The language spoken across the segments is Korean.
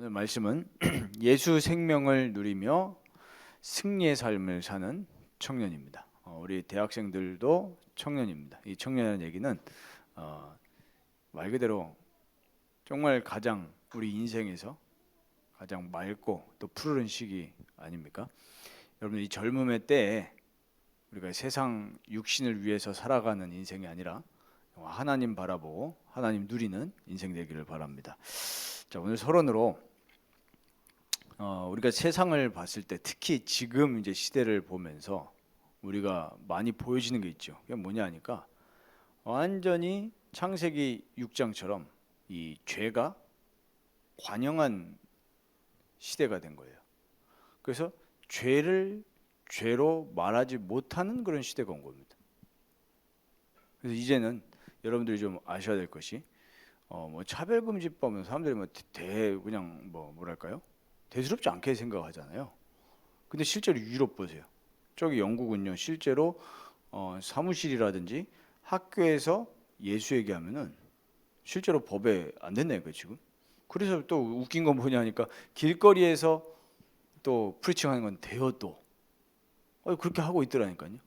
오늘 말씀은 예수 생명을 누리며 승리의 삶을 사는 청년입니다. 우리 대학생들도 청년입니다. 이 청년이라는 얘기는 말 그대로 정말 가장 우리 인생에서 가장 맑고 또 푸르른 시기 아닙니까? 여러분, 이 젊음의 때에 우리가 세상 육신을 위해서 살아가는 인생이 아니라 하나님 바라보고 하나님 누리는 인생 되기를 바랍니다. 자, 오늘 서론으로 우리가 세상을 봤을 때 특히 지금 이제 시대를 보면서 우리가 많이 보여지는 게 있죠. 그게 뭐냐 하니까 완전히 창세기 6장처럼 이 죄가 관영한 시대가 된 거예요. 그래서 죄를 죄로 말하지 못하는 그런 시대가 온 겁니다. 그래서 이제는 여러분들이 좀 아셔야 될 것이 뭐 차별금지법은 사람들이 그냥 뭐랄까요? 대수롭지 않게 생각하잖아요. 근데 실제로 유럽 보세요. 저기 영국은요, 실제로 사무실이라든지 학교에서 예수 얘기하면은 실제로 법에 안 된다니까요, 지금. 그래서 또 웃긴 건 뭐냐 하니까 길거리에서 또 프리칭하는 건 돼요 또. 그렇게 하고 있더라니까요.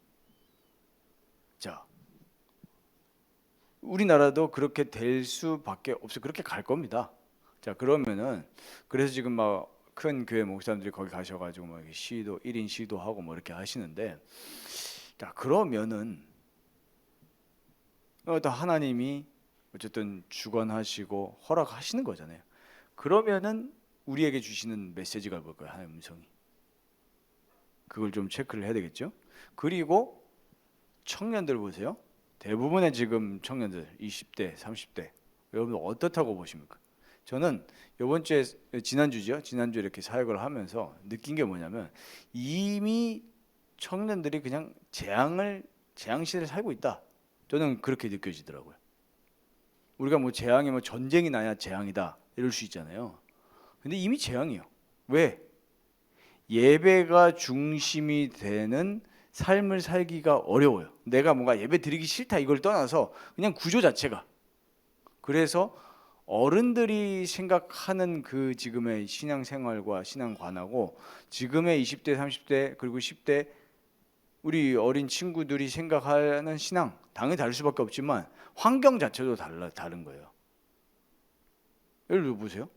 자, 우리나라도 그렇게 될 수밖에 없어. 그렇게 갈 겁니다. 자, 그러면은 그래서 지금 막 큰 교회 목사님들이 거기 가셔가지고 막 시도 1인 시도하고 뭐 이렇게 하시는데, 자, 그러면은 또 하나님이 어쨌든 주관하시고 허락하시는 거잖아요. 그러면은 우리에게 주시는 메시지가 뭘까요? 하나님의 음성이. 그걸 좀 체크를 해야 되겠죠. 그리고 청년들 보세요. 대부분의 지금 청년들 20대, 30대 여러분 어떻다고 보십니까? 저는 이번 주에 지난주죠. 지난주에 이렇게 사역을 하면서 느낀 게 뭐냐면 이미 청년들이 그냥 재앙 시대를 살고 있다. 저는 그렇게 느껴지더라고요. 우리가 뭐 재앙이 뭐 전쟁이 나야 재앙이다 이럴 수 있잖아요. 근데 이미 재앙이에요. 왜? 예배가 중심이 되는 삶을 살기가 어려워요. 내가 뭔가 예배 드리기 싫다 이걸 떠나서 그냥 구조 자체가. 그래서 어른들이 생각하는 그 지금의 신앙생활과 신앙관하고 지금의 20대, 30대 그리고 10대 우리 어린 친구들이 생각하는 신앙 당연히 다를 수밖에 없지만 환경 자체도 다른 거예요. 예를 들어 보세요.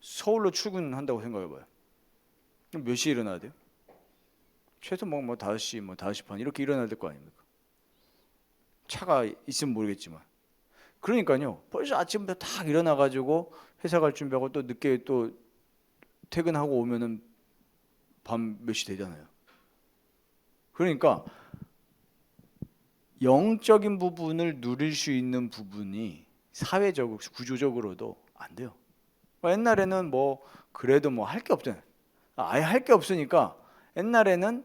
서울로 출근한다고 생각해봐요. 그럼 몇 시에 일어나야 돼요? 최소 뭐 5시, 5시 반 이렇게 일어나야 될 거 아닙니까? 차가 있으면 모르겠지만. 그러니까요. 벌써 아침부터 딱 일어나가지고 회사 갈 준비하고 또 늦게 또 퇴근하고 오면은 밤 몇 시 되잖아요. 그러니까 영적인 부분을 누릴 수 있는 부분이 사회적으로 구조적으로도 안 돼요. 옛날에는 뭐 그래도 뭐 할 게 없잖아요. 아예 할 게 없으니까 옛날에는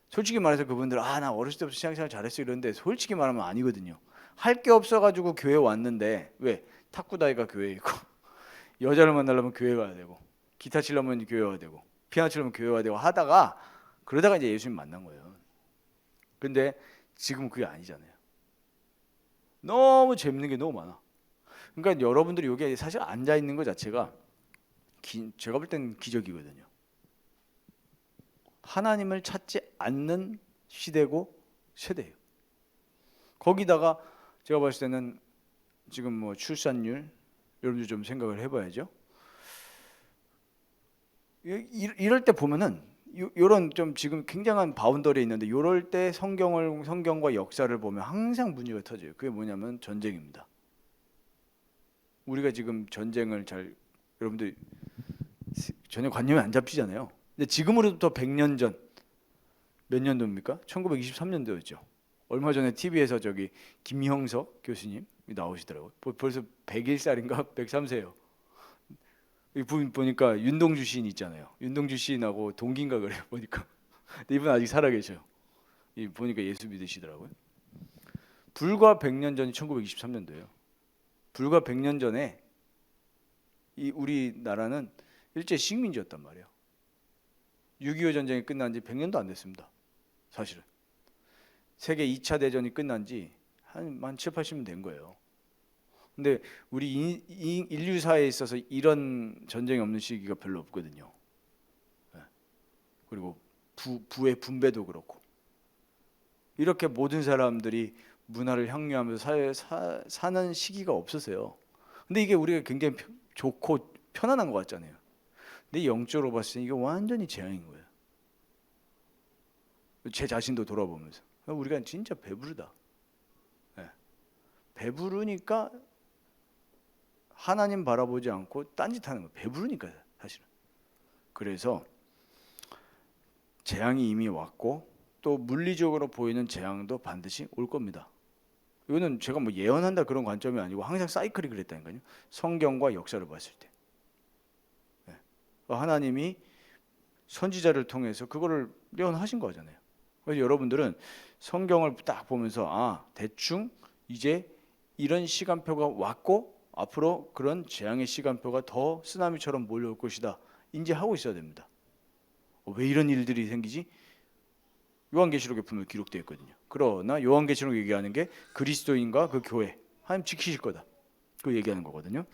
솔직히 말해서 그분들 나 어렸을 때부터 신앙생활 잘했어 이러는데 솔직히 말하면 아니거든요. 할 게 없어가지고 교회 왔는데 왜 탁구다이가 교회에 있고 여자를 만나려면 교회 가야 되고 기타 치려면 교회 가야 되고 피아노 치려면 교회 가야 되고 하다가 그러다가 이제 예수님 만난 거예요. 근데 지금 그게 아니잖아요. 너무 재밌는 게 너무 많아. 그러니까 여러분들이 여기에 사실 앉아 있는 것 자체가 제가 볼 때는 기적이거든요. 하나님을 찾지 않는 시대고 세대예요. 거기다가 제가 봤을 때는 지금 뭐 출산율 여러분들 좀 생각을 해봐야죠. 이럴 때 보면은 요런 좀 지금 굉장한 바운더리에 있는데 요럴 때 성경과 역사를 보면 항상 문제가 터져요. 그게 뭐냐면 전쟁입니다. 우리가 지금 전쟁을 여러분들 전혀 관념이 안 잡히잖아요. 근데 지금으로부터 100년 전 몇 년도입니까? 1923년도였죠. 얼마 전에 TV에서 저기 김형석 교수님이 나오시더라고요. 벌써 101살인가 103세예요. 이분 보니까 윤동주 시인 있잖아요. 윤동주 시인하고 동기인가 그래요. 보니까. 근데 이분 아직 살아계셔요. 보니까 예수 믿으시더라고요. 불과 100년 전이 1923년도예요. 불과 100년 전에 이 우리나라는 일제 식민지였단 말이에요. 6.25 전쟁이 끝난 지 100년도 안 됐습니다. 사실은. 세계 2차 대전이 끝난 지 한 7, 80년 된 거예요. 근데 우리 인류사에 있어서 이런 전쟁이 없는 시기가 별로 없거든요. 예. 그리고 부의 분배도 그렇고 이렇게 모든 사람들이 문화를 향유하면서 사는 시기가 없었어요. 근데 이게 우리가 굉장히 좋고 편안한 것 같잖아요. 근데 영적으로 봤을 때 이게 완전히 재앙인 거예요. 제 자신도 돌아보면서 우리가 진짜 배부르다. 예. 배부르니까 하나님 바라보지 않고 딴짓하는 거예요. 배부르니까 사실은. 그래서 재앙이 이미 왔고 또 물리적으로 보이는 재앙도 반드시 올 겁니다. 이거는 제가 뭐 예언한다 그런 관점이 아니고 항상 사이클이 그랬다니까요. 성경과 역사를 봤을 때 하나님이 선지자를 통해서 그거를 예언하신 거잖아요. 그래서 여러분들은 성경을 딱 보면서 대충 이제 이런 시간표가 왔고 앞으로 그런 재앙의 시간표가 더 쓰나미처럼 몰려올 것이다 인지하고 있어야 됩니다. 왜 이런 일들이 생기지? 요한계시록에 분명히 기록되어 있거든요. 그러나 요한계시록 얘기하는 게 그리스도인과 그 교회 하나님 지키실 거다. 그 얘기하는 거거든요.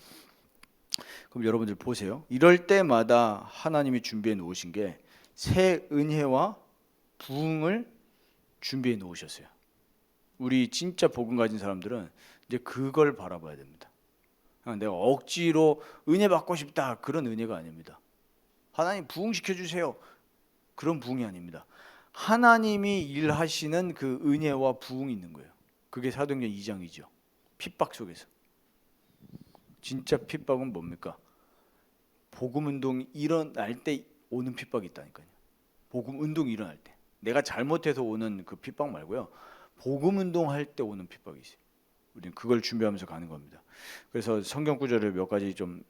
그럼 여러분들 보세요. 이럴 때마다 하나님이 준비해 놓으신 게 새 은혜와 부흥을 준비해 놓으셨어요. 우리 진짜 복음 가진 사람들은 이제 그걸 바라봐야 됩니다. 내가 억지로 은혜 받고 싶다 그런 은혜가 아닙니다. 하나님 부흥시켜 주세요. 그런 부흥이 아닙니다. 하나님이 일하시는 그 은혜와 부흥이 있는 거예요. 그게 사도행전 2장이죠. 핍박 속에서. 진짜 핍박은 뭡니까? 복음 운동이 일어날 때 오는 핍박이 있다니까요. 복음 운동이 일어날 때. 내가 잘못해서 오는 그 핍박 말고요. 복음 운동할 때 오는 핍박이 있어요. 우리는 그걸 준비하면서 가는 겁니다. 그래서 성경 구절을 몇 가지 좀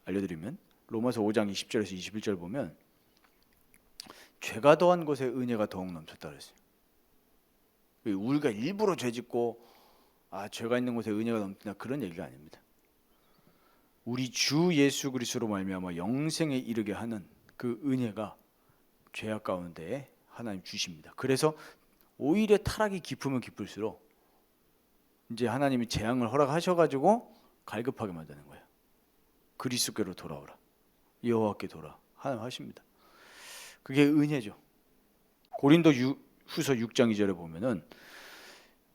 알려드리면 로마서 5장 20절에서 21절 보면 죄가 더한 곳에 은혜가 더욱 넘쳤다 그랬어요. 우리가 일부러 죄짓고 죄가 있는 곳에 은혜가 넘친다 그런 얘기가 아닙니다. 우리 주 예수 그리스도로 말미암아 영생에 이르게 하는 그 은혜가 죄악 가운데 하나님 주십니다. 그래서 오히려 타락이 깊으면 깊을수록 이제 하나님이 재앙을 허락하셔가지고 갈급하게 만드는 거예요. 그리스도께로 돌아오라, 여호와께 돌아 하나님 하십니다. 그게 은혜죠. 고린도 후서 6장 2절에 보면은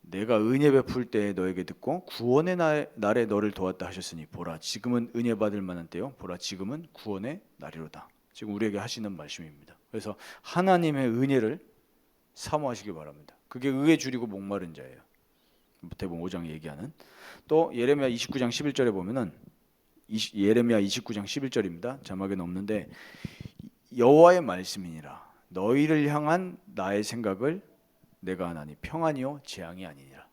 내가 은혜 베풀 때 너에게 듣고 구원의 날에 너를 도왔다 하셨으니 보라 지금은 은혜 받을 만한 때요 보라 지금은 구원의 날이로다. 지금 우리에게 하시는 말씀입니다. 그래서 하나님의 은혜를 사모하시기 바랍니다. 그게 의에 줄이고 목마른 자예요. 마태복음 5장 얘기하는. 또 예레미야 29장 11절에 보면은 예레미야 29장 11절입니다. 자막에는 없는데 여호와의 말씀이니라 너희를 향한 나의 생각을 내가 하나니 평안이요 재앙이 아니니라.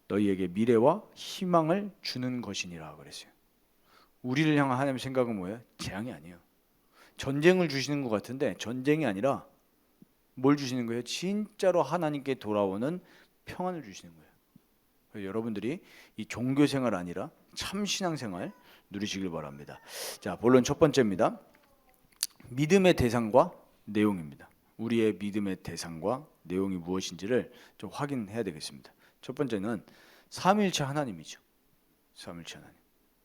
너희에게 미래와 희망을 주는 것이니라 그랬어요. 우리를 향한 하나님의 생각은 뭐예요? 재앙이 아니에요. 전쟁을 주시는 것 같은데 전쟁이 아니라 뭘 주시는 거예요? 진짜로 하나님께 돌아오는 평안을 주시는 거예요. 여러분들이 이 종교 생활 아니라 참 신앙 생활 누리시길 바랍니다. 자, 본론 첫 번째입니다. 믿음의 대상과 내용입니다. 우리의 믿음의 대상과 내용이 무엇인지를 좀 확인해야 되겠습니다. 첫 번째는 삼위일체 하나님이죠. 삼위일체 하나님.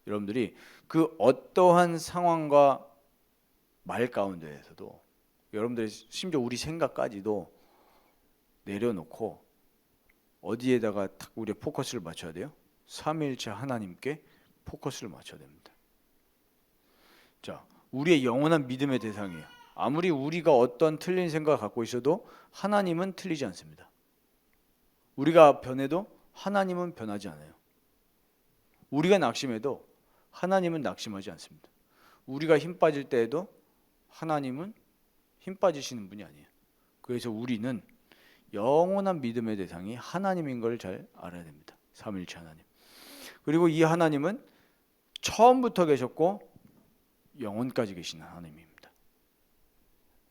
여러분들이 그 어떠한 상황과 말 가운데에서도 여러분들이 심지어 우리 생각까지도 내려놓고 어디에다가 딱 우리의 포커스를 맞춰야 돼요? 삼위일체 하나님께 포커스를 맞춰야 됩니다. 자, 우리의 영원한 믿음의 대상이에요. 아무리 우리가 어떤 틀린 생각을 갖고 있어도 하나님은 틀리지 않습니다. 우리가 변해도 하나님은 변하지 않아요. 우리가 낙심해도 하나님은 낙심하지 않습니다. 우리가 힘 빠질 때에도 하나님은 힘 빠지시는 분이 아니에요. 그래서 우리는 영원한 믿음의 대상이 하나님인 걸 잘 알아야 됩니다. 삼위일체 하나님. 그리고 이 하나님은 처음부터 계셨고 영원까지 계시는 하나님입니다.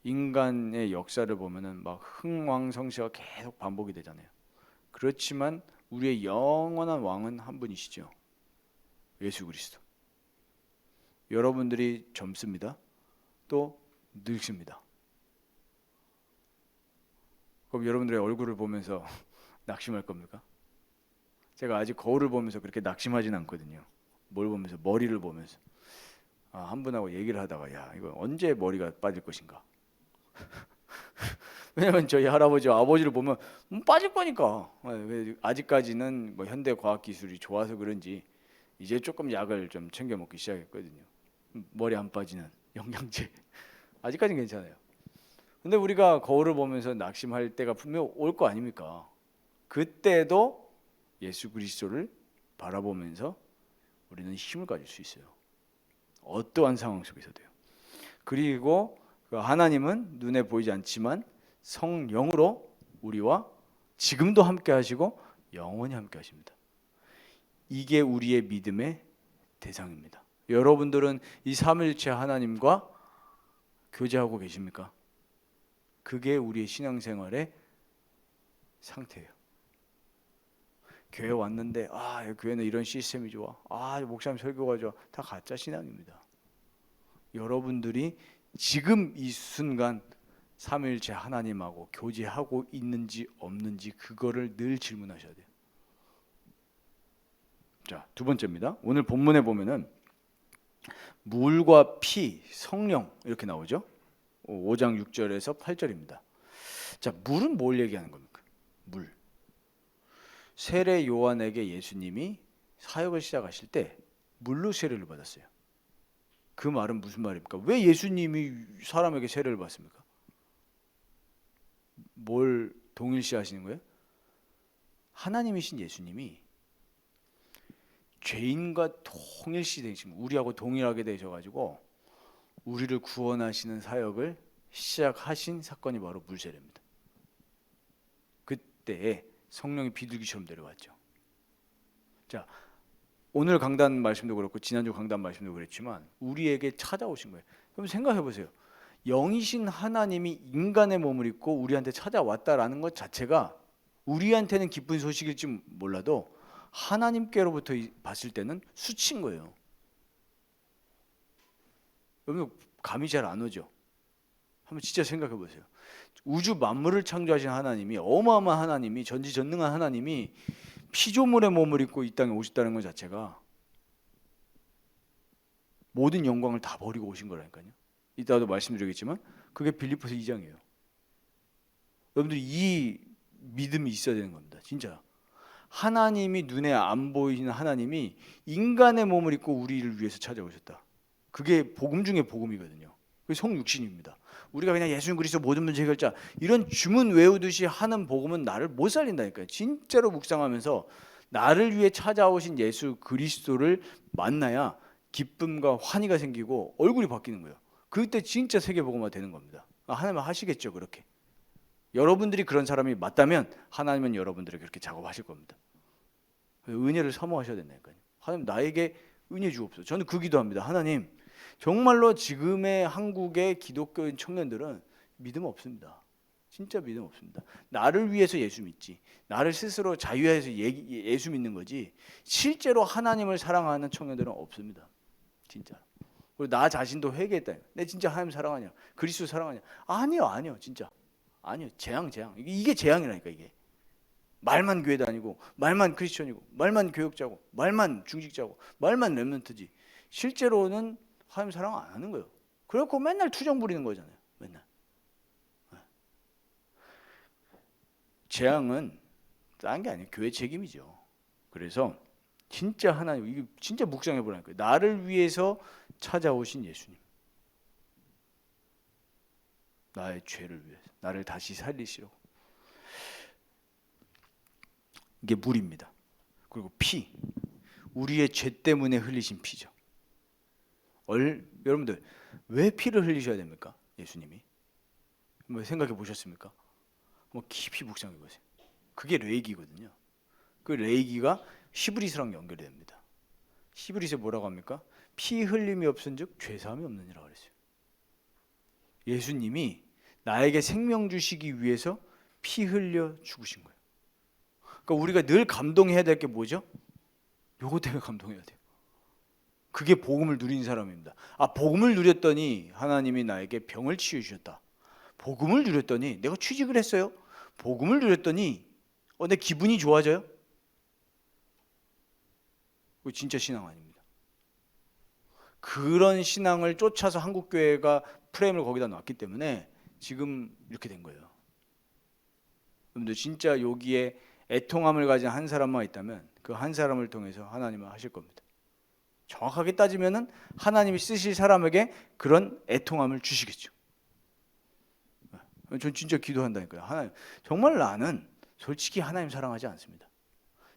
인간의 역사를 보면은 막 흥왕성쇠가 계속 반복이 되잖아요. 그렇지만 우리의 영원한 왕은 한 분이시죠. 예수 그리스도. 여러분들이 젊습니다. 또 늙습니다. 그럼 여러분들의 얼굴을 보면서 낙심할 겁니까? 제가 아직 거울을 보면서 그렇게 낙심하진 않거든요. 뭘 보면서? 머리를 보면서. 한 분하고 얘기를 하다가 야 이거 언제 머리가 빠질 것인가. 왜냐면 저희 할아버지 아버지를 보면 빠질 거니까. 아직까지는 뭐 현대 과학 기술이 좋아서 그런지 이제 조금 약을 좀 챙겨 먹기 시작했거든요. 머리 안 빠지는 영양제. 아직까지는 괜찮아요. 근데 우리가 거울을 보면서 낙심할 때가 분명 올 거 아닙니까? 그때도 예수 그리스도를 바라보면서 우리는 힘을 가질 수 있어요. 어떠한 상황 속에서도요. 그리고 하나님은 눈에 보이지 않지만 성령으로 우리와 지금도 함께 하시고 영원히 함께 하십니다. 이게 우리의 믿음의 대상입니다. 여러분들은 이 삼위일체 하나님과 교제하고 계십니까? 그게 우리의 신앙생활의 상태예요. 교회 왔는데 교회는 이런 시스템이 좋아. 목사님 설교가 좋아. 다 가짜 신앙입니다. 여러분들이 지금 이 순간 삼위일체 하나님하고 교제하고 있는지 없는지 그거를 늘 질문하셔야 돼요. 자, 두 번째입니다. 오늘 본문에 보면은 물과 피, 성령 이렇게 나오죠. 5장 6절에서 8절입니다. 자, 물은 뭘 얘기하는 겁니까? 물. 세례 요한에게 예수님이 사역을 시작하실 때 물로 세례를 받았어요. 그 말은 무슨 말입니까? 왜 예수님이 사람에게 세례를 받습니까? 뭘 동일시하시는 거예요? 하나님이신 예수님이 죄인과 동일시 되신, 우리하고 동일하게 되셔가지고 우리를 구원하시는 사역을 시작하신 사건이 바로 물세례입니다. 그때에 성령이 비둘기처럼 내려왔죠. 자, 오늘 강단 말씀도 그렇고 지난주 강단 말씀도 그랬지만 우리에게 찾아오신 거예요. 그럼 생각해 보세요. 영이신 하나님이 인간의 몸을 입고 우리한테 찾아왔다라는 것 자체가 우리한테는 기쁜 소식일지 몰라도 하나님께로부터 봤을 때는 수치인 거예요. 여러분 감이 잘 안 오죠? 한번 진짜 생각해 보세요. 우주 만물을 창조하신 하나님이, 어마어마한 하나님이, 전지전능한 하나님이 피조물의 몸을 입고 이 땅에 오셨다는 것 자체가 모든 영광을 다 버리고 오신 거라니까요. 이따도 말씀드리겠지만 그게 빌립보서 2장이에요. 여러분들 이 믿음이 있어야 되는 겁니다. 진짜. 하나님이 눈에 안 보이는 하나님이 인간의 몸을 입고 우리를 위해서 찾아오셨다. 그게 복음 중에 복음이거든요. 그게 성육신입니다. 우리가 그냥 예수님 그리스도 모든 문제 해결자 이런 주문 외우듯이 하는 복음은 나를 못 살린다니까요. 진짜로 묵상하면서 나를 위해 찾아오신 예수 그리스도를 만나야 기쁨과 환희가 생기고 얼굴이 바뀌는 거예요. 그때 진짜 세계복음화 되는 겁니다. 하나님은 하시겠죠. 그렇게 여러분들이 그런 사람이 맞다면 하나님은 여러분들에게 그렇게 작업하실 겁니다. 은혜를 사모하셔야 된다니까요. 하나님 나에게 은혜 주옵소서. 저는 그 기도합니다. 하나님 정말로 지금의 한국의 기독교인 청년들은 믿음 없습니다. 진짜 믿음 없습니다. 나를 위해서 예수 믿지, 나를 스스로 자유해서 예수 믿는 거지 실제로 하나님을 사랑하는 청년들은 없습니다. 진짜. 그리고 나 자신도 회개했다. 내 진짜 하나님 사랑하냐? 그리스도 사랑하냐? 아니요, 진짜 아니요. 재앙. 이게 재앙이라니까 이게. 말만 교회 다니고, 말만 크리스천이고, 말만 교역자고, 말만 중직자고, 말만 렘넌트지. 실제로는 하나님 사랑 안 하는 거예요. 그래갖고 맨날 투정 부리는 거잖아요. 맨날. 재앙은 딴 게 아니에요. 교회 책임이죠. 그래서 진짜 하나님, 이게 진짜 묵상해 보라니까요. 나를 위해서 찾아오신 예수님. 나의 죄를 위해서, 나를 다시 살리시려고. 이게 물입니다. 그리고 피, 우리의 죄 때문에 흘리신 피죠. 여러분들 왜 피를 흘리셔야 됩니까? 예수님이 한번 생각해 보셨습니까? 한번 깊이 묵상해 보세요. 그게 레이기거든요. 그 레이기가 히브리서랑 연결이 됩니다. 히브리서 뭐라고 합니까? 피 흘림이 없은즉 죄 사함이 없느니라 그랬어요. 예수님이 나에게 생명 주시기 위해서 피 흘려 죽으신 거예요. 그러니까 우리가 늘 감동해야 될 게 뭐죠? 요거 때문에 감동해야 돼요. 그게 복음을 누린 사람입니다. 복음을 누렸더니 하나님이 나에게 병을 치유 주셨다. 복음을 누렸더니 내가 취직을 했어요. 복음을 누렸더니 내 기분이 좋아져요. 그거 진짜 신앙 아닙니다. 그런 신앙을 쫓아서 한국교회가 프레임을 거기다 놨기 때문에 지금 이렇게 된 거예요. 여러분들 진짜 여기에 애통함을 가진 한 사람만 있다면 그 한 사람을 통해서 하나님은 하실 겁니다. 정확하게 따지면은 하나님이 쓰실 사람에게 그런 애통함을 주시겠죠. 전 진짜 기도한다니까요. 하나님, 정말 나는 솔직히 하나님 사랑하지 않습니다.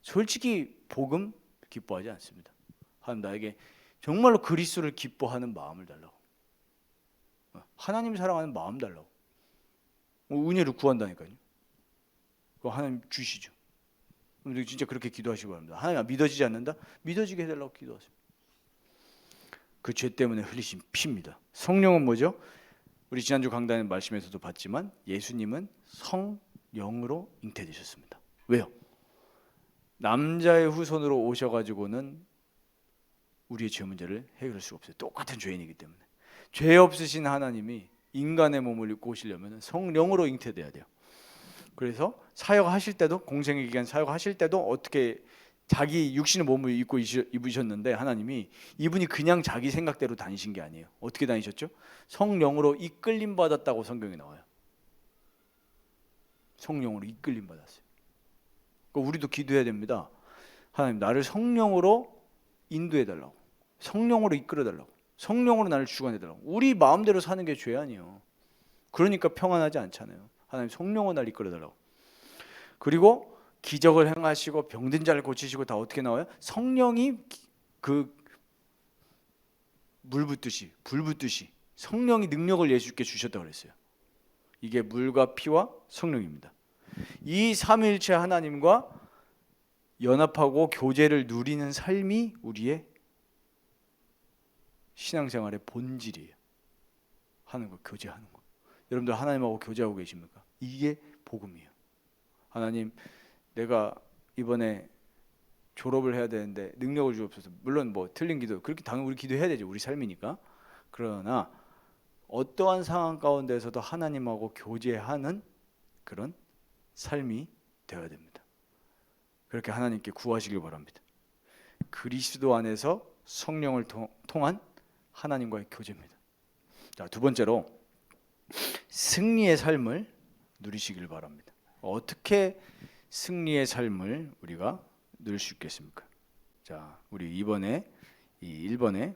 솔직히 복음 기뻐하지 않습니다. 하나님, 나에게 정말로 그리스도를 기뻐하는 마음을 달라고. 하나님 사랑하는 마음 달라고. 은혜를 구한다니까요. 그거 하나님 주시죠. 우리 진짜 그렇게 기도하시기 바랍니다. 하나님, 믿어지지 않는다? 믿어지게 해달라고 기도하세요. 그 죄 때문에 흘리신 피입니다. 성령은 뭐죠? 우리 지난주 강단의 말씀에서도 봤지만 예수님은 성령으로 잉태되셨습니다. 왜요? 남자의 후손으로 오셔가지고는 우리의 죄 문제를 해결할 수가 없어요. 똑같은 죄인이기 때문에. 죄 없으신 하나님이 인간의 몸을 입고 오시려면 성령으로 잉태돼야 돼요. 그래서 사역하실 때도, 공생의 기간 사역하실 때도 어떻게 자기 육신의 몸을 입고 입으셨는데 하나님이 이분이 그냥 자기 생각대로 다니신 게 아니에요. 어떻게 다니셨죠? 성령으로 이끌림 받았다고 성경에 나와요. 성령으로 이끌림 받았어요. 그러니까 우리도 기도해야 됩니다. 하나님, 나를 성령으로 인도해 달라고, 성령으로 이끌어 달라고, 성령으로 나를 주관해 달라고. 우리 마음대로 사는 게 죄 아니에요. 그러니까 평안하지 않잖아요. 하나님, 성령으로 나를 이끌어 달라고. 그리고 기적을 행하시고 병든 자를 고치시고 다 어떻게 나와요? 성령이 그 물 붓듯이, 불 붓듯이 성령이 능력을 예수께 주셨다고 그랬어요. 이게 물과 피와 성령입니다. 이 삼위일체 하나님과 연합하고 교제를 누리는 삶이 우리의 신앙생활의 본질이에요. 하는 거, 교제하는 거. 여러분들 하나님하고 교제하고 계십니까? 이게 복음이에요. 하나님, 내가 이번에 졸업을 해야 되는데 능력을 주옵소서. 물론 뭐 틀린 기도, 그렇게 당연히 우리 기도해야 되죠. 우리 삶이니까. 그러나 어떠한 상황 가운데서도 하나님하고 교제하는 그런 삶이 되어야 됩니다. 그렇게 하나님께 구하시길 바랍니다. 그리스도 안에서 성령을 통한 하나님과의 교제입니다. 자, 두 번째로 승리의 삶을 누리시길 바랍니다. 어떻게 승리의 삶을 우리가 누릴 수 있겠습니까? 자, 우리 이번에 이 1번에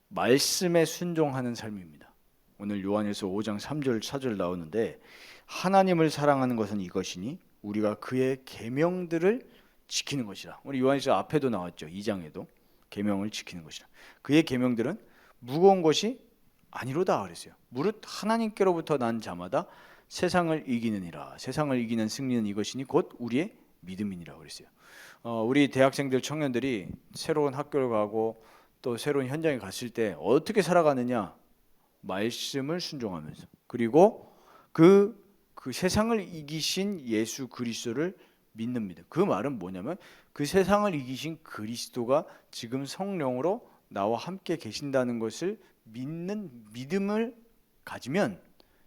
말씀에 순종하는 삶입니다. 오늘 요한일서 5장 3절 4절 나오는데, 하나님을 사랑하는 것은 이것이니 우리가 그의 계명들을 지키는 것이라. 우리 요한일서 앞에도 나왔죠. 2장에도 계명을 지키는 것이라. 그의 계명들은 무거운 것이 아니로다 그랬어요. 무릇 하나님께로부터 난 자마다 세상을 이기느니라. 세상을 이기는 승리는 이것이니 곧 우리의 믿음이니라 그랬어요. 우리 대학생들, 청년들이 새로운 학교를 가고 또 새로운 현장에 갔을 때 어떻게 살아가느냐? 말씀을 순종하면서, 그리고 그 세상을 이기신 예수 그리스도를 믿는 믿음. 그 말은 뭐냐면 그 세상을 이기신 그리스도가 지금 성령으로 나와 함께 계신다는 것을 믿는 믿음을 가지면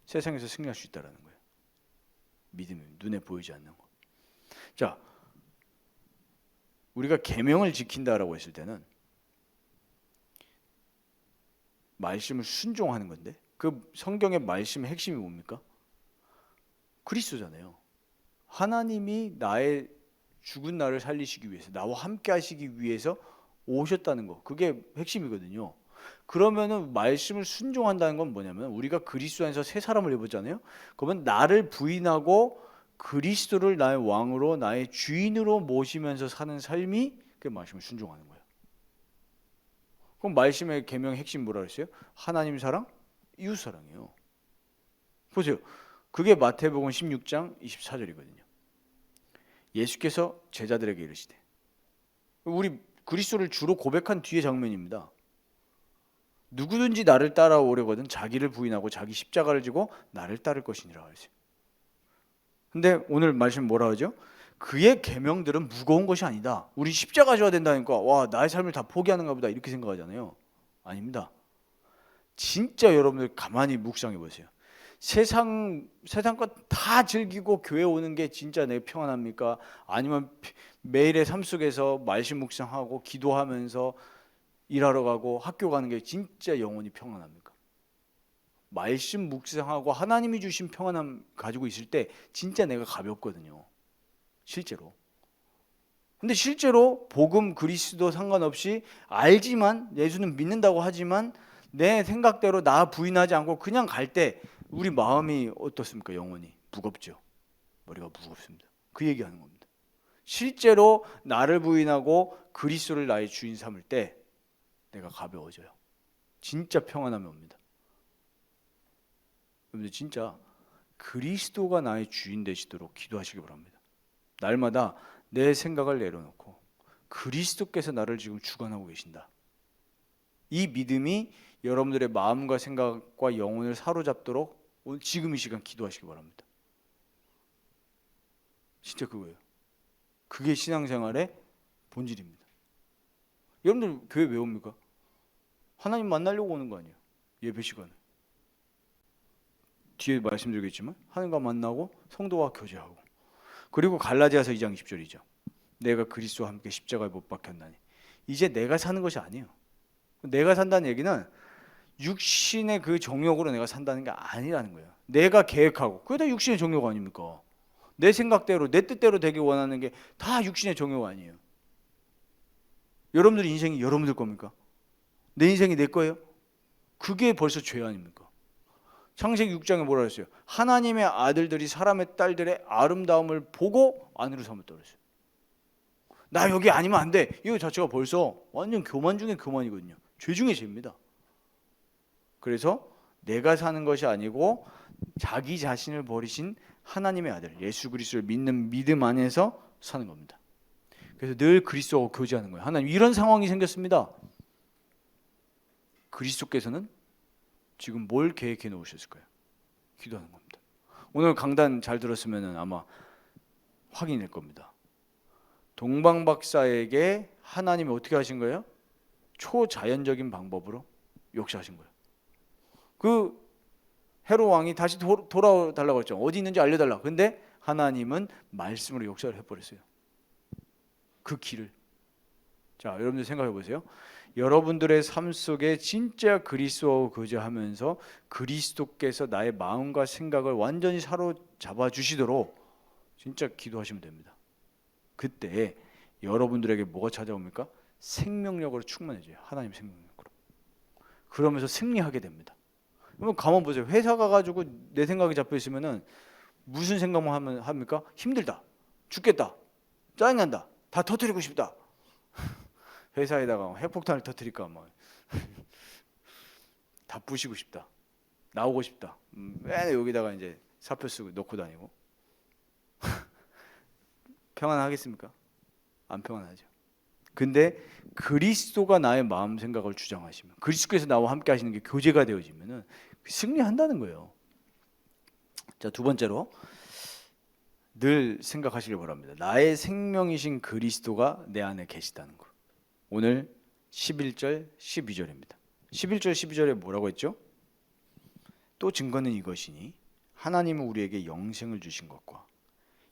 세상에서 승리할 수 있다는 거예요. 믿음이 눈에 보이지 않는 거. 자, 우리가 계명을 지킨다라고 했을 때는 말씀을 순종하는 건데, 그 성경의 말씀의 핵심이 뭡니까? 그리스도잖아요. 하나님이 나의 죽은 나를 살리시기 위해서, 나와 함께 하시기 위해서 오셨다는 거, 그게 핵심이거든요. 그러면은 말씀을 순종한다는 건 뭐냐면, 우리가 그리스도 안에서 새 사람을 입었잖아요. 그러면 나를 부인하고 그리스도를 나의 왕으로, 나의 주인으로 모시면서 사는 삶이 그 말씀을 순종하는 거예요. 그럼 말씀의 계명의 핵심 뭐라 그랬어요? 하나님 사랑, 이웃 사랑이에요. 보세요. 그게 마태복음 16장 24절이거든요. 예수께서 제자들에게 이르시되, 우리 그리스도를 주로 고백한 뒤의 장면입니다. 누구든지 나를 따라오려거든 자기를 부인하고 자기 십자가를 지고 나를 따를 것이니라 그랬어요. 근데 오늘 말씀 뭐라 하죠? 그의 계명들은 무거운 것이 아니다. 우리 십자가 져야 된다니까, 와, 나의 삶을 다 포기하는가 보다 이렇게 생각하잖아요. 아닙니다. 진짜 여러분들 가만히 묵상해 보세요. 세상 것 다 즐기고 교회 오는 게 진짜 내 평안합니까? 아니면 매일의 삶 속에서 말씀 묵상하고 기도하면서 일하러 가고 학교 가는 게 진짜 영혼이 평안합니까? 말씀 묵상하고 하나님이 주신 평안함 가지고 있을 때 진짜 내가 가볍거든요. 실제로. 근데 실제로 복음 그리스도 상관없이 알지만 예수는 믿는다고 하지만 내 생각대로 나 부인하지 않고 그냥 갈 때 우리 마음이 어떻습니까? 영혼이 무겁죠. 머리가 무겁습니다. 그 얘기하는 겁니다. 실제로 나를 부인하고 그리스도를 나의 주인 삼을 때 내가 가벼워져요. 진짜 평안함이 옵니다. 여러분들 진짜 그리스도가 나의 주인 되시도록 기도하시기 바랍니다. 날마다 내 생각을 내려놓고 그리스도께서 나를 지금 주관하고 계신다. 이 믿음이 여러분들의 마음과 생각과 영혼을 사로잡도록 오늘 지금 이 시간 기도하시기 바랍니다. 진짜 그거예요. 그게 신앙생활의 본질입니다. 여러분들 교회 왜 옵니까? 하나님 만나려고 오는 거 아니에요. 예배 시간에. 뒤에 말씀드리겠지만 하나님과 만나고 성도와 교제하고, 그리고 갈라디아서 2장 20절이죠. 내가 그리스도와 함께 십자가에 못 박혔나니. 이제 내가 사는 것이 아니에요. 내가 산다는 얘기는 육신의 그 정욕으로 내가 산다는 게 아니라는 거예요. 내가 계획하고, 그게 다 육신의 정욕 아닙니까? 내 생각대로 내 뜻대로 되길 원하는 게 다 육신의 정욕 아니에요. 여러분들 인생이 여러분들 겁니까? 내 인생이 내 거예요? 그게 벌써 죄 아닙니까? 창세기 6장에 뭐라 했어요? 하나님의 아들들이 사람의 딸들의 아름다움을 보고 안으로 삼았다고 그랬어요. 나 여기 아니면 안 돼. 이거 자체가 벌써 완전 교만 중에 교만이거든요. 죄 중에 죄입니다. 그래서 내가 사는 것이 아니고 자기 자신을 버리신 하나님의 아들 예수 그리스도를 믿는 믿음 안에서 사는 겁니다. 그래서 늘 그리스도하고 교제하는 거예요. 하나님, 이런 상황이 생겼습니다. 그리스도께서는 지금 뭘 계획해 놓으셨을까요? 기도하는 겁니다. 오늘 강단 잘 들었으면 아마 확인이 될 겁니다. 동방 박사에게 하나님이 어떻게 하신 거예요? 초자연적인 방법으로 역사하신 거예요. 그 헤롯 왕이 다시 돌아달라고 했죠. 어디 있는지 알려달라. 근데 하나님은 말씀으로 역사를 해버렸어요. 그 길을. 자, 여러분들 생각해 보세요. 여러분들의 삶 속에 진짜 그리스도와 교제하면서 그리스도께서 나의 마음과 생각을 완전히 사로잡아 주시도록 진짜 기도하시면 됩니다. 그때 여러분들에게 뭐가 찾아옵니까? 생명력으로 충만해져요. 하나님의 생명력으로. 그러면서 승리하게 됩니다. 그러면 가만 보세요. 회사 가가지고 내 생각이 잡혀 있으면은 무슨 생각만 하면 합니까? 힘들다, 죽겠다, 짜증난다, 다 터뜨리고 싶다. 회사에다가 핵폭탄을 터뜨릴까 막 다 부시고 싶다, 나오고 싶다. 왜 여기다가 이제 사표 쓰고 놓고 다니고. 평안하겠습니까? 안 평안하죠. 근데 그리스도가 나의 마음 생각을 주장하시면, 그리스도께서 나와 함께 하시는 게 교제가 되어지면은 승리한다는 거예요. 자, 두 번째로 늘 생각하시길 바랍니다. 나의 생명이신 그리스도가 내 안에 계시다는 거. 오늘 11절 12절입니다. 11절 12절에 뭐라고 했죠? 또 증거는 이것이니 하나님은 우리에게 영생을 주신 것과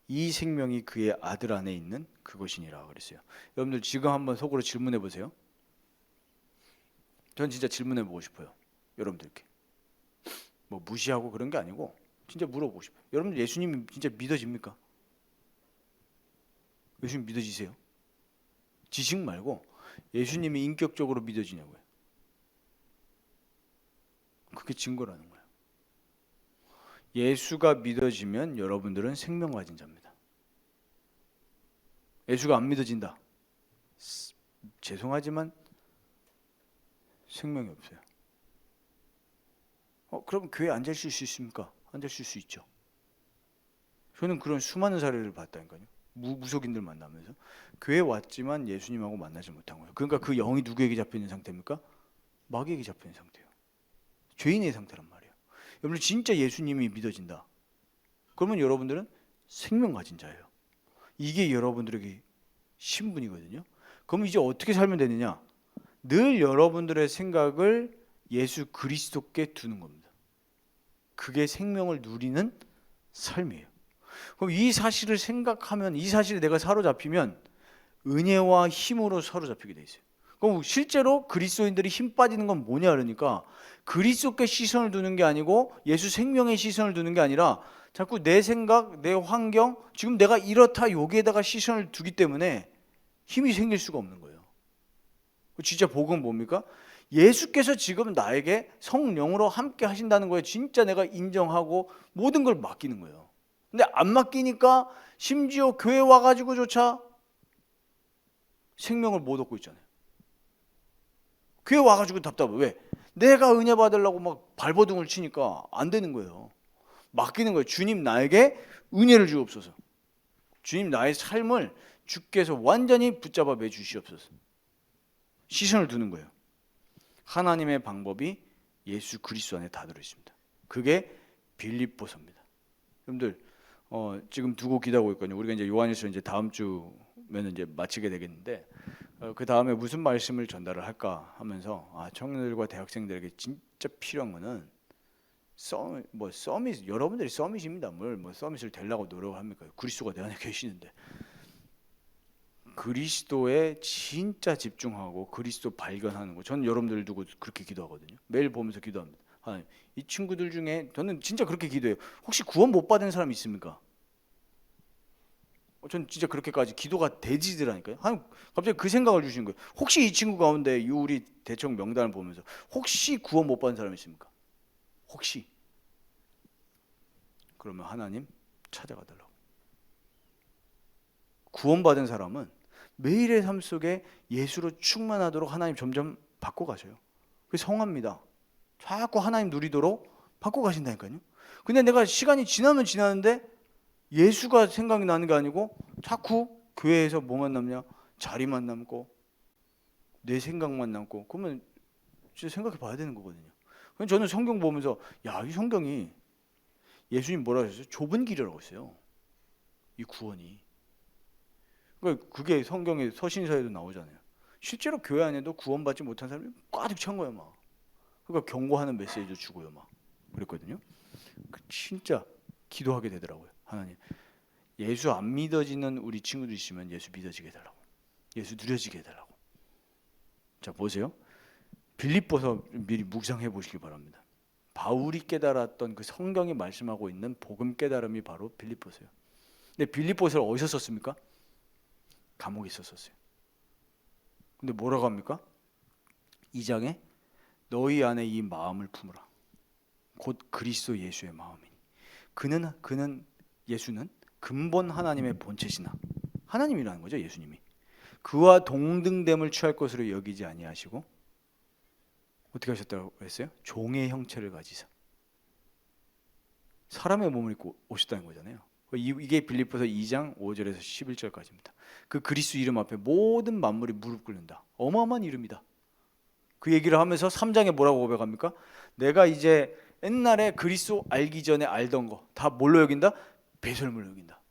이 생명이 그의 아들 안에 있는 그것이니라 그랬어요. 여러분들 지금 한번 속으로 질문해 보세요. 전 진짜 질문해 보고 싶어요. 여러분들께. 뭐 무시하고 그런 게 아니고 진짜 물어보고 싶어요. 여러분들 예수님이 진짜 믿어집니까? 예수님 믿어지세요? 지식 말고 예수님이 인격적으로 믿어지냐고요. 그게 증거라는 거예요. 예수가 믿어지면 여러분들은 생명 가진 자입니다. 예수가 안 믿어진다. 죄송하지만 생명이 없어요. 그럼 교회에 앉으실 수 있습니까? 앉으실 수 있죠. 저는 그런 수많은 사례를 봤다니까요. 무속인들 만나면서 교회에 왔지만 예수님하고 만나지 못한 거예요. 그러니까 그 영이 누구에게 잡혀있는 상태입니까? 마귀에게 잡혀있는 상태예요. 죄인의 상태란 말이에요. 여러분 진짜 예수님이 믿어진다. 그러면 여러분들은 생명 가진 자예요. 이게 여러분들에게 신분이거든요. 그럼 이제 어떻게 살면 되느냐? 늘 여러분들의 생각을 예수 그리스도께 두는 겁니다. 그게 생명을 누리는 삶이에요. 그럼 이 사실을 생각하면, 이 사실에 내가 사로잡히면 은혜와 힘으로 사로잡히게 돼 있어요. 그럼 실제로 그리스도인들이 힘 빠지는 건 뭐냐 그러니까 그리스도께 시선을 두는 게 아니고 예수 생명에 시선을 두는 게 아니라 자꾸 내 생각, 내 환경, 지금 내가 이렇다 여기에다가 시선을 두기 때문에 힘이 생길 수가 없는 거예요. 진짜 복음은 뭡니까? 예수께서 지금 나에게 성령으로 함께 하신다는 거예요. 진짜 내가 인정하고 모든 걸 맡기는 거예요. 근데 안 맡기니까 심지어 교회 와가지고조차 생명을 못 얻고 있잖아요. 교회 와가지고 답답해. 왜? 내가 은혜 받으려고 막 발버둥을 치니까 안 되는 거예요. 맡기는 거예요. 주님 나에게 은혜를 주옵소서. 주님 나의 삶을 주께서 완전히 붙잡아 매주시옵소서. 시선을 두는 거예요. 하나님의 방법이 예수 그리스도 안에 다 들어있습니다. 그게 빌립보서입니다. 여러분들 지금 두고 기도하고 있거든요. 우리가 이제 요한일서 이제 다음 주면 이제 마치게 되겠는데 그 다음에 무슨 말씀을 전달을 할까 하면서 청년들과 대학생들에게 진짜 필요한 거는 서밋 여러분들이 서밋입니다. 뭐 서밋을 되려고 노력합니까? 그리스도가 내 안에 계시는데 그리스도에 진짜 집중하고 그리스도 발견하는 거. 저는 여러분들 두고 그렇게 기도하거든요. 매일 보면서 기도합니다. 하나님, 이 친구들 중에 저는 진짜 그렇게 기도해요. 혹시 구원 못 받은 사람 있습니까? 전 진짜 그렇게까지 기도가 되지더라니까요. 갑자기 그 생각을 주시는 거예요. 혹시 이 친구 가운데 이 우리 대청 명단을 보면서 혹시 구원 못 받은 사람 있습니까? 혹시? 그러면 하나님 찾아가 달라고. 구원받은 사람은 매일의 삶 속에 예수로 충만하도록 하나님 점점 바꿔가셔요. 그게 성화입니다. 자꾸 하나님 누리도록 바꿔가신다니까요. 근데 내가 시간이 지나면 지나는데 예수가 생각이 나는 게 아니고 자꾸 교회에서 뭐만 남냐? 자리만 남고 내 생각만 남고. 그러면 진짜 생각해 봐야 되는 거거든요. 그럼 저는 성경 보면서 이 성경이 예수님 뭐라 하셨어요? 좁은 길이라고 했어요. 이 구원이. 그러니까 그게 성경의 서신서에도 나오잖아요. 실제로 교회 안에도 구원받지 못한 사람이 꽉 찬 거예요, 막. 그러니까 경고하는 메시지도 주고요, 막. 그랬거든요. 진짜 기도하게 되더라고요. 하나님, 예수 안 믿어지는 우리 친구들 있으면 예수 믿어지게 해달라고. 예수 누려지게 해달라고. 자, 보세요. 빌립보서 미리 묵상해 보시기 바랍니다. 바울이 깨달았던 그 성경이 말씀하고 있는 복음 깨달음이 바로 빌립보서예요. 근데 빌립보서를 어디서 썼습니까? 감옥에 있었어요. 근데 뭐라고 합니까? 2장에 너희 안에 이 마음을 품으라. 곧 그리스도 예수의 마음이니. 예수는 근본 하나님의 본체시나 하나님이라는 거죠. 예수님이 그와 동등됨을 취할 것으로 여기지 아니하시고 어떻게 하셨다고 했어요? 종의 형체를 가지사 사람의 몸을 입고 오셨다는 거잖아요. 이게 빌립보서 2장 5절에서 11절까지입니다. 그 그리스도 이름 앞에 모든 만물이 무릎 꿇는다. 어마어마한 이름이다. 그 얘기를 하면서 3장에 뭐라고 고백합니까? 내가 이제 옛날에 그리스도 알기 전에 알던 거 다 뭘로 여긴다? 배설물로 여긴다.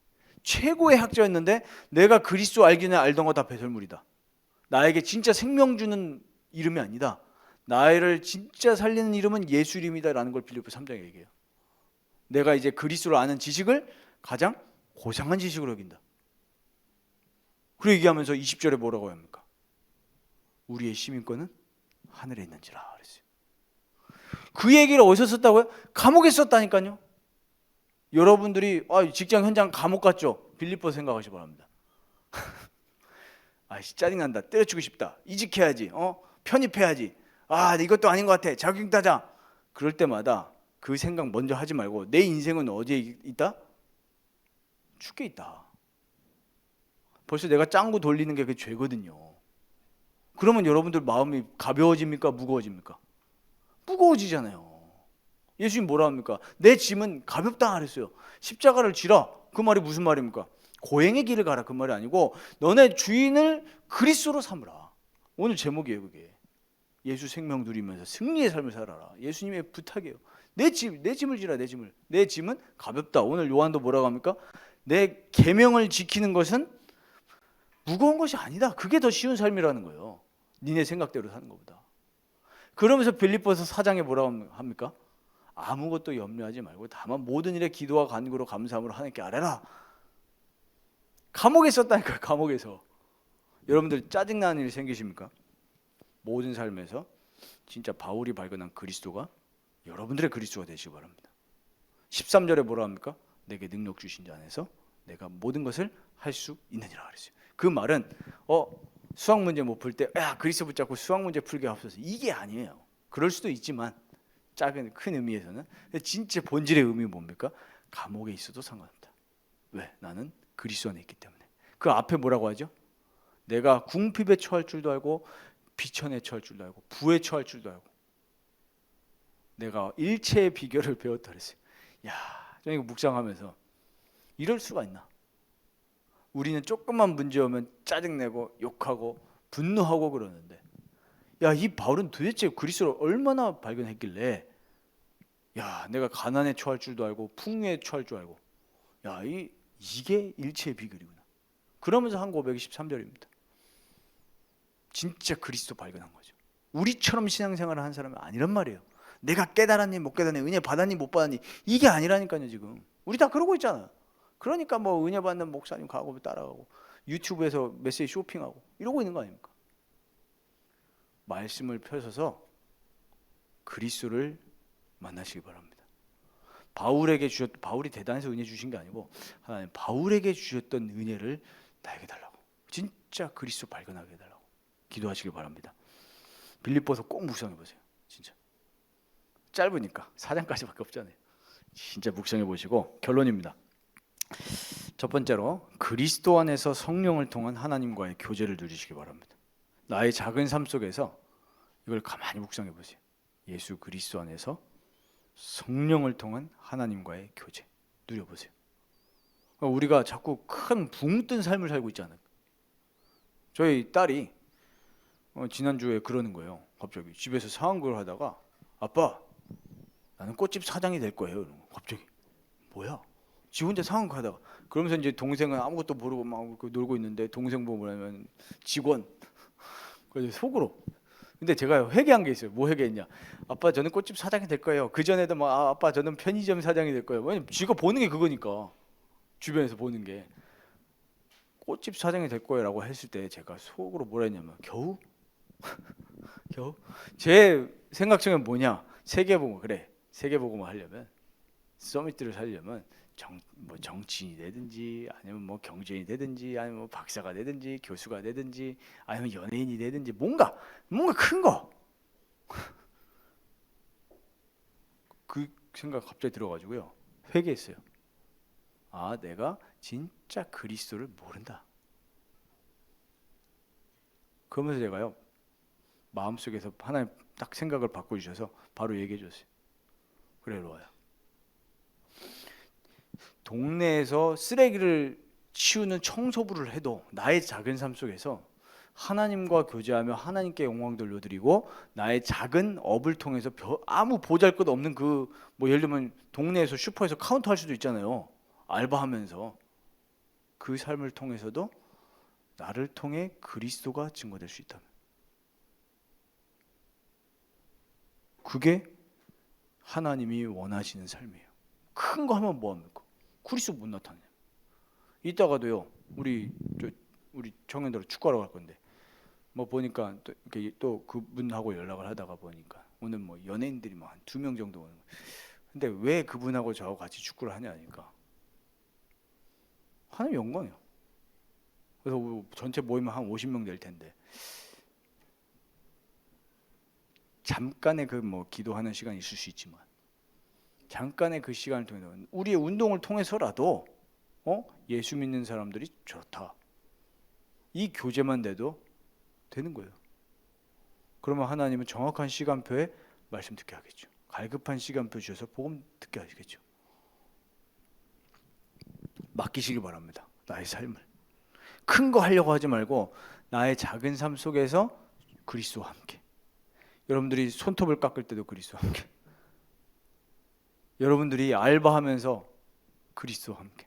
최고의 학자였는데 내가 그리스도 알기 전에 알던 거 다 배설물이다. 나에게 진짜 생명 주는 이름이 아니다. 나를 진짜 살리는 이름은 예수 이름이다 라는 걸 빌립보 3장에 얘기해요. 내가 이제 그리스도를 아는 지식을 가장 고상한 지식으로 여긴다. 그리고 얘기하면서 20절에 뭐라고 합니까? 우리의 시민권은 하늘에 있는지라 그랬어요. 그 얘기를 어디서 썼다고요? 감옥에 썼다니까요. 여러분들이 직장 현장 감옥 같죠? 빌립보 생각하시기 바랍니다. 짜증난다. 때려치고 싶다. 이직해야지. 편입해야지. 이것도 아닌 것 같아. 자격 따자. 그럴 때마다 그 생각 먼저 하지 말고 내 인생은 어디에 있다? 죽게 있다. 벌써 내가 짱구 돌리는 게 그 죄거든요. 그러면 여러분들 마음이 가벼워집니까? 무거워집니까? 무거워지잖아요. 예수님 뭐라 합니까? 내 짐은 가볍다 그랬어요. 십자가를 지라. 그 말이 무슨 말입니까? 고행의 길을 가라 그 말이 아니고 너네 주인을 그리스도로 삼으라. 오늘 제목이에요 그게. 예수 생명 누리면서 승리의 삶을 살아라. 예수님의 부탁이에요. 내 짐을 지라. 내 짐은 가볍다. 오늘 요한도 뭐라고 합니까? 내 계명을 지키는 것은 무거운 것이 아니다. 그게 더 쉬운 삶이라는 거예요. 니네 생각대로 사는 것보다. 그러면서 빌립보서 4장에 뭐라고 합니까? 아무것도 염려하지 말고 다만 모든 일에 기도와 간구로 감사함으로 하나님께 아뢰라. 감옥에 있었다니까요. 감옥에서. 여러분들 짜증나는 일 생기십니까? 모든 삶에서 진짜 바울이 발견한 그리스도가 여러분들의 그리스도가 되시기 바랍니다. 13절에 뭐라 합니까? 내게 능력 주신 자 안에서 내가 모든 것을 할 수 있느니라 그랬어요. 그 말은 수학 문제 못 풀 때 야 그리스도 붙잡고 수학 문제 풀게 하옵소서 이게 아니에요. 그럴 수도 있지만 작은 큰 의미에서는 진짜 본질의 의미는 뭡니까? 감옥에 있어도 상관없다. 왜? 나는 그리스도 안에 있기 때문에. 그 앞에 뭐라고 하죠? 내가 궁핍에 처할 줄도 알고 비천에 처할 줄도 알고 부에 처할 줄도 알고 내가 일체의 비결을 배웠다 그랬어요. 야, 저 이거 묵상하면서 이럴 수가 있나? 우리는 조금만 문제 오면 짜증내고 욕하고 분노하고 그러는데 야, 이 바울은 도대체 그리스도를 얼마나 발견했길래 야, 내가 가난에 처할 줄도 알고 풍요에 처할 줄 알고 야, 이게 일체의 비결이구나. 그러면서 한 고백이 13절입니다. 진짜 그리스도 발견한 거죠. 우리처럼 신앙생활을 한 사람은 아니란 말이에요. 내가 깨달았니 못 깨달았니 은혜 받았니 못 받았니 이게 아니라니까요. 지금 우리 다 그러고 있잖아. 그러니까 뭐 은혜 받는 목사님 가고 따라가고 유튜브에서 메시지 쇼핑하고 이러고 있는 거 아닙니까? 말씀을 펴서서 그리스도를 만나시기 바랍니다. 바울이 대단해서 은혜 주신 게 아니고 하나님 바울에게 주셨던 은혜를 나에게 달라고 진짜 그리스도 발견하게 해달라고 기도하시길 바랍니다. 빌립보서 꼭 묵상해 보세요. 진짜 짧으니까 4장까지밖에 없잖아요. 진짜 묵상해 보시고 결론입니다. 첫 번째로 그리스도 안에서 성령을 통한 하나님과의 교제를 누리시기 바랍니다. 나의 작은 삶 속에서 이걸 가만히 묵상해 보세요. 예수 그리스도 안에서 성령을 통한 하나님과의 교제 누려보세요. 우리가 자꾸 큰 붕 뜬 삶을 살고 있잖아요. 저희 딸이 지난주에 그러는 거예요. 갑자기 집에서 상황극을 하다가 아빠 나는 꽃집 사장이 될 거예요. 갑자기 뭐야? 지 혼자 상황극 하다가 그러면서 이제 동생은 아무것도 모르고 막 놀고 있는데 동생 보면 직원 그래서 속으로 근데 제가 회개한 게 있어요. 뭐 회개했냐? 아빠 저는 꽃집 사장이 될 거예요. 그 전에도 막 아빠 저는 편의점 사장이 될 거예요. 왜냐면 지가 보는 게 그거니까 주변에서 보는 게 꽃집 사장이 될 거예요라고 했을 때 제가 속으로 뭐라 했냐면 겨우 제 생각 중에 뭐냐? 세계복음 그래 세계복음을 하려면 서밋들을 살려면 뭐 정치인이 되든지 아니면 뭐 경제인이 되든지 아니면 뭐 박사가 되든지 교수가 되든지 아니면 연예인이 되든지 뭔가 큰 거 그 생각 갑자기 들어가지고요 회개했어요. 아 내가 진짜 그리스도를 모른다. 그러면서 제가요 마음속에서 하나님 딱 생각을 바꿔주셔서 바로 얘기해 줬어요. 그래 로아야 동네에서 쓰레기를 치우는 청소부를 해도 나의 작은 삶 속에서 하나님과 교제하며 하나님께 영광 돌려드리고 나의 작은 업을 통해서 아무 보잘것 없는 뭐 예를 들면 동네에서 슈퍼에서 카운터 할 수도 있잖아요. 알바하면서 그 삶을 통해서도 나를 통해 그리스도가 증거될 수 있다면 그게 하나님이 원하시는 삶이에요. 큰 거 하면 뭐합니까? 그리스도 못 나타내요. 이따가도요 우리 청년들 축구하러 갈 건데 뭐 보니까 또 그분하고 연락을 하다가 보니까 오늘 뭐 연예인들이 뭐 한 2명 정도 오는 거예요. 근데 왜 그분하고 저하고 같이 축구를 하냐니까 하나님 영광이요. 그래서 전체 모이면 한 50명 될 텐데 잠깐의 그 뭐 기도하는 시간이 있을 수 있지만 잠깐의 그 시간을 통해서 우리의 운동을 통해서라도 예수 믿는 사람들이 좋다. 이 교제만 돼도 되는 거예요. 그러면 하나님은 정확한 시간표에 말씀 듣게 하겠죠. 갈급한 시간표 주셔서 복음 듣게 하시겠죠. 맡기시기 바랍니다. 나의 삶을 큰 거 하려고 하지 말고 나의 작은 삶 속에서 그리스도와 함께 여러분들이 손톱을 깎을 때도 그리스도와 함께 여러분들이 알바하면서 그리스도와 함께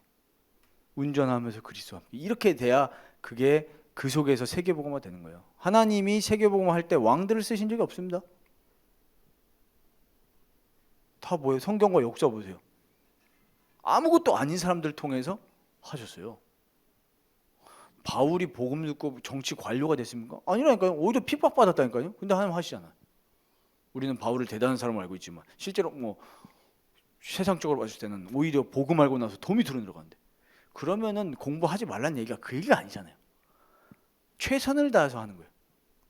운전하면서 그리스도와 함께 이렇게 돼야 그게 그 속에서 세계복음화 되는 거예요. 하나님이 세계복음화 할 때 왕들을 쓰신 적이 없습니다. 다 뭐예요? 성경과 역사 보세요. 아무것도 아닌 사람들 통해서 하셨어요. 바울이 복음 듣고 정치 관료가 됐습니까? 아니라니까요. 오히려 핍박받았다니까요. 근데 하나님 하시잖아요. 우리는 바울을 대단한 사람으로 알고 있지만 실제로 뭐 세상적으로 봤을 때는 오히려 복음 알고 나서 도 밑으로 들어간대. 그러면은 공부하지 말란 얘기가 그 얘기가 아니잖아요. 최선을 다해서 하는 거예요.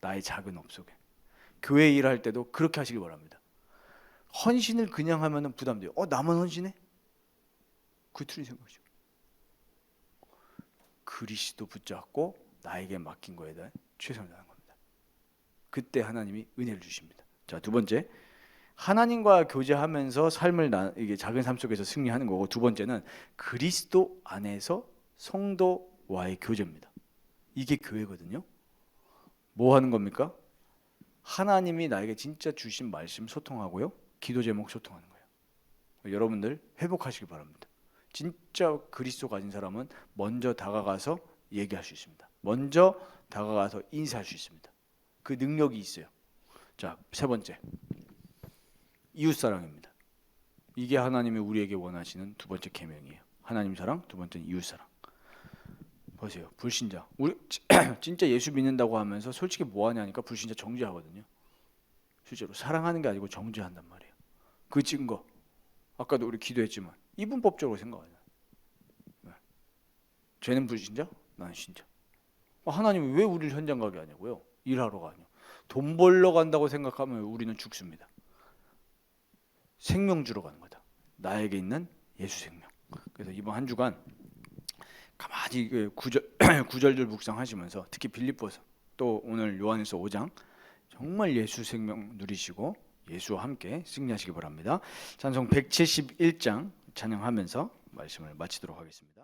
나의 작은 업 속에. 교회 일할 때도 그렇게 하시길 바랍니다. 헌신을 그냥 하면은 부담돼요. 나만 헌신해? 그 틀린 생각이죠. 그리스도 붙잡고 나에게 맡긴 거에 대한 최선을 다하는 겁니다. 그때 하나님이 은혜를 주십니다. 자, 두 번째, 하나님과 교제하면서 이게 작은 삶 속에서 승리하는 거고, 두 번째는 그리스도 안에서 성도와의 교제입니다. 이게 교회거든요. 뭐 하는 겁니까? 하나님이 나에게 진짜 주신 말씀 소통하고요, 기도 제목 소통하는 거예요. 여러분들 회복하시기 바랍니다. 진짜 그리스도 가진 사람은 먼저 다가가서 얘기할 수 있습니다. 먼저 다가가서 인사할 수 있습니다. 그 능력이 있어요. 자, 세 번째, 이웃사랑입니다. 이게 하나님이 우리에게 원하시는 두 번째 계명이에요. 하나님 사랑, 두 번째는 이웃사랑. 보세요, 불신자, 우리 진짜 예수 믿는다고 하면서 솔직히 뭐 하냐니까 불신자 정죄하거든요. 실제로 사랑하는 게 아니고 정죄한단 말이에요. 그 증거, 아까도 우리 기도했지만 이분법적으로 생각하잖아요. 쟤는 불신자, 나는 신자. 하나님이 왜 우리를 현장 가게 하냐고요? 일하러 가냐? 돈 벌러 간다고 생각하면 우리는 죽습니다. 생명 주러 가는 거다. 나에게 있는 예수 생명. 그래서 이번 한 주간 가만히 구절들 묵상하시면서, 특히 빌립보서, 또 오늘 요한일서 5장 정말 예수 생명 누리시고 예수와 함께 승리하시기 바랍니다. 찬송 171장 찬양하면서 말씀을 마치도록 하겠습니다.